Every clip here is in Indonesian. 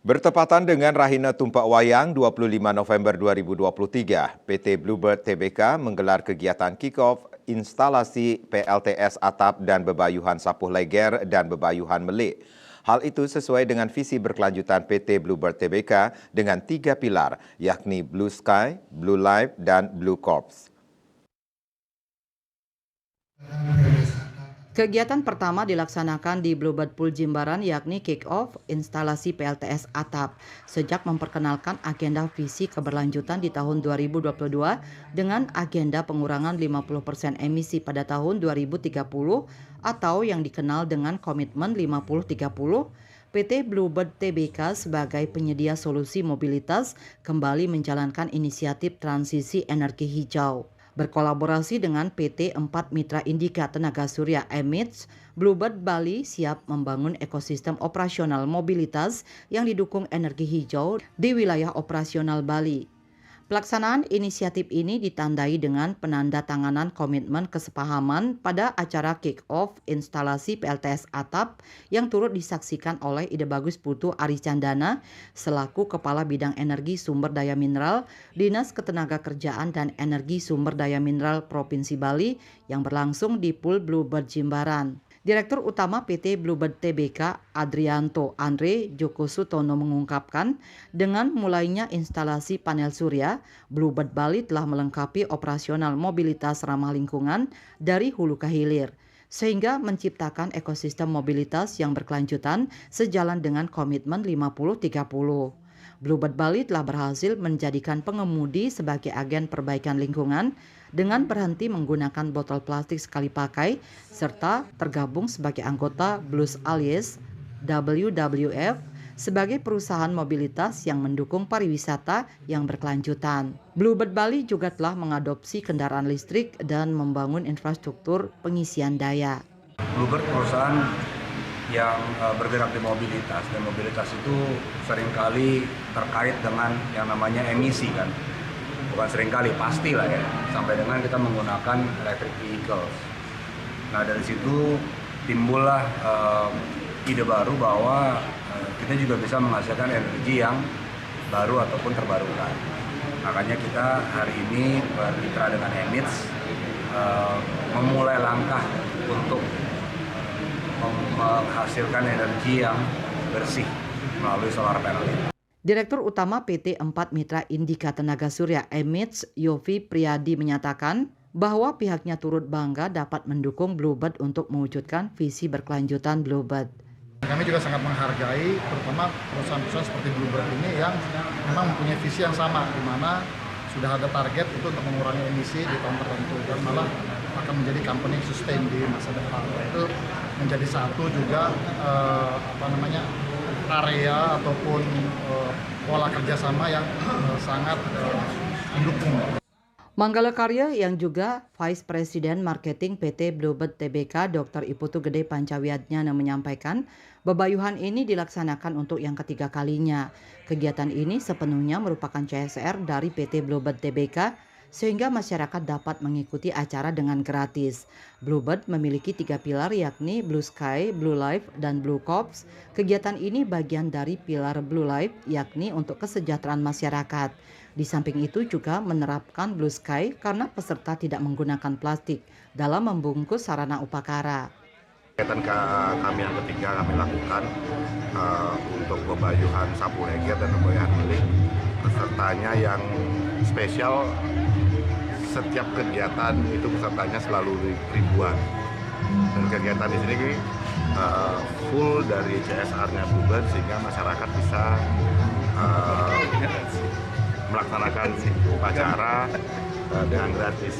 Bertepatan dengan Rahina Tumpak Wayang 25 November 2023, PT Bluebird Tbk menggelar kegiatan kick-off instalasi PLTS atap dan bebayuhan Sapuh Leger dan bebayuhan Melik. Hal itu sesuai dengan visi berkelanjutan PT Bluebird Tbk dengan 3 pilar, yakni Blue Sky, Blue Life, dan Blue Corps. Kegiatan pertama dilaksanakan di Bluebird Pool Jimbaran yakni kick-off instalasi PLTS atap. Sejak memperkenalkan agenda visi keberlanjutan di tahun 2022 dengan agenda pengurangan 50% emisi pada tahun 2030 atau yang dikenal dengan komitmen 50-30, PT Bluebird Tbk sebagai penyedia solusi mobilitas kembali menjalankan inisiatif transisi energi hijau. Berkolaborasi dengan PT 4 Mitra Indika Tenaga Surya Emits, Bluebird Bali siap membangun ekosistem operasional mobilitas yang didukung energi hijau di wilayah operasional Bali. Pelaksanaan inisiatif ini ditandai dengan penandatanganan komitmen kesepahaman pada acara kick-off instalasi PLTS atap yang turut disaksikan oleh Ide Bagus Putu Aricandana selaku Kepala Bidang Energi Sumber Daya Mineral Dinas Ketenagakerjaan dan Energi Sumber Daya Mineral Provinsi Bali yang berlangsung di Pool Bluebird Jimbaran. Direktur Utama PT Bluebird Tbk Adrianto Andre Joko Sutono mengungkapkan, dengan mulainya instalasi panel surya, Bluebird Bali telah melengkapi operasional mobilitas ramah lingkungan dari hulu ke hilir, sehingga menciptakan ekosistem mobilitas yang berkelanjutan sejalan dengan komitmen 50-30. Bluebird Bali telah berhasil menjadikan pengemudi sebagai agen perbaikan lingkungan dengan berhenti menggunakan botol plastik sekali pakai serta tergabung sebagai anggota Blues Allies WWF sebagai perusahaan mobilitas yang mendukung pariwisata yang berkelanjutan. Bluebird Bali juga telah mengadopsi kendaraan listrik dan membangun infrastruktur pengisian daya. Bluebird perusahaan yang bergerak di mobilitas, dan mobilitas itu seringkali terkait dengan yang namanya emisi kan. Bukan seringkali, pastilah ya, sampai dengan kita menggunakan electric vehicles. Nah dari situ timbullah ide baru bahwa kita juga bisa menghasilkan energi yang baru ataupun terbarukan. Makanya kita hari ini bermitra dengan Emits memulai langkah untuk menghasilkan energi yang bersih melalui solar panel. Direktur Utama PT 4 Mitra Indika Tenaga Surya Emits Yofi Priyadi menyatakan bahwa pihaknya turut bangga dapat mendukung Bluebird untuk mewujudkan visi berkelanjutan Bluebird. Kami juga sangat menghargai terutama perusahaan-perusahaan seperti Bluebird ini yang memang mempunyai visi yang sama, di mana sudah ada target itu untuk mengurangi emisi di tahun tertentu dan malah akan menjadi company sustain di masa depan. Itu menjadi satu juga area ataupun pola kerjasama yang sangat mendukung. Manggala Karya yang juga Vice President Marketing PT Bluebird Tbk Dr. Iputu Gede Pancawiyatnyana menyampaikan, bebayuhan ini dilaksanakan untuk yang ketiga kalinya. Kegiatan ini sepenuhnya merupakan CSR dari PT Bluebird Tbk sehingga masyarakat dapat mengikuti acara dengan gratis. Bluebird memiliki 3 pilar yakni Blue Sky, Blue Life, dan Blue Corps. Kegiatan ini bagian dari pilar Blue Life yakni untuk kesejahteraan masyarakat. Di samping itu juga menerapkan Blue Sky karena peserta tidak menggunakan plastik dalam membungkus sarana upakara. Kegiatan kami yang ketiga kami lakukan untuk bebayuhan Sapuh Leger dan bebayuhan Melik. Pesertanya yang spesial, setiap kegiatan itu pesertanya selalu ribuan. Dan kegiatan di sini full dari CSR-nya Bluebird sehingga masyarakat bisa melaksanakan upacara dengan gratis.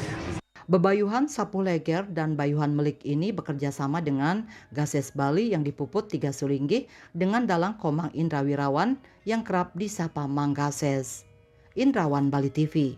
Bebayuhan Sapuh Leger dan Bayuhan Melik ini bekerja sama dengan Gases Bali yang dipuput 3 Sulinggih dengan dalang Komang Indra Wirawan yang kerap disapa Mang Gases. Indrawan Bali TV.